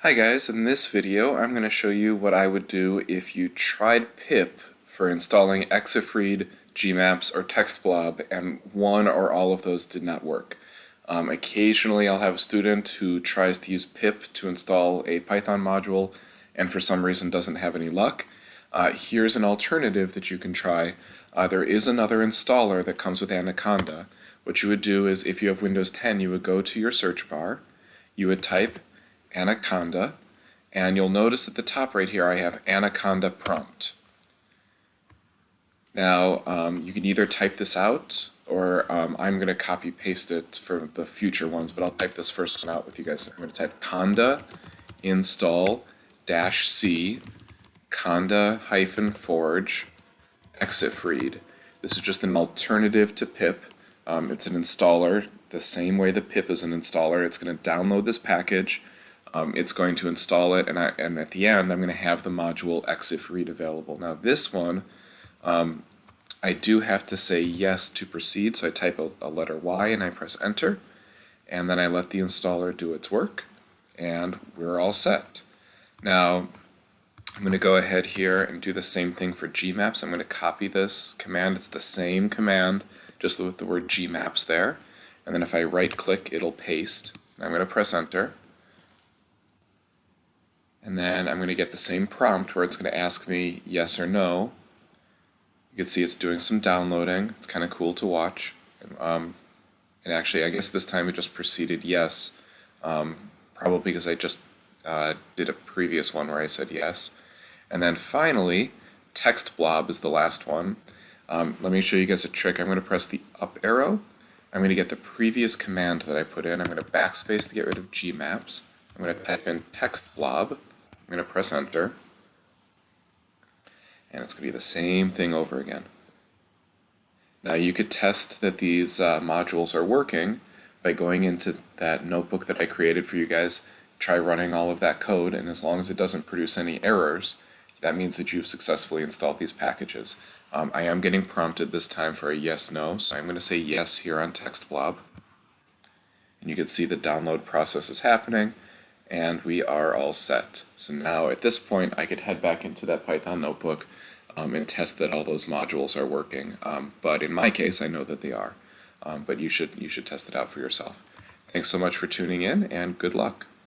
Hi guys, in this video I'm going to show you what I would do if you tried pip for installing Exifread, Gmaps, or TextBlob and one or all of those did not work. Occasionally I'll have a student who tries to use pip to install a Python module and for some reason doesn't have any luck. Here's an alternative that you can try. There is another installer that comes with Anaconda. What you would do is if you have Windows 10 you would go to your search bar, you would type Anaconda, and you'll notice at the top right here I have Anaconda prompt. Now you can either type this out or I'm going to copy paste it for the future ones, but I'll type this first one out with you guys. I'm going to type conda install -c conda-forge exifread. This is just an alternative to pip. It's an installer the same way the pip is an installer. It's going to download this package. It's going to install it, and at the end I'm going to have the module exifread available. Now this one, I do have to say yes to proceed, so I type a letter Y and I press enter, and then I let the installer do its work, and we're all set. Now I'm going to go ahead here and do the same thing for Gmaps. I'm going to copy this command. It's the same command, just with the word Gmaps there, and then if I right click it'll paste. I'm going to press enter. And then I'm going to get the same prompt where it's going to ask me yes or no. You can see it's doing some downloading. It's kind of cool to watch. And actually, I guess this time it just proceeded yes, probably because I just did a previous one where I said yes. And then finally, TextBlob is the last one. Let me show you guys a trick. I'm going to press the up arrow. I'm going to get the previous command that I put in. I'm going to backspace to get rid of Gmaps. I'm going to type in TextBlob. I'm going to press enter, and it's going to be the same thing over again. Now you could test that these modules are working by going into that notebook that I created for you guys, try running all of that code, and as long as it doesn't produce any errors, that means that you've successfully installed these packages. I am getting prompted this time for a yes/no, so I'm going to say yes here on TextBlob, and you can see the download process is happening. And we are all set. So now at this point I could head back into that Python notebook and test that all those modules are working. But in my case I know that they are. But you should test it out for yourself. Thanks so much for tuning in and good luck.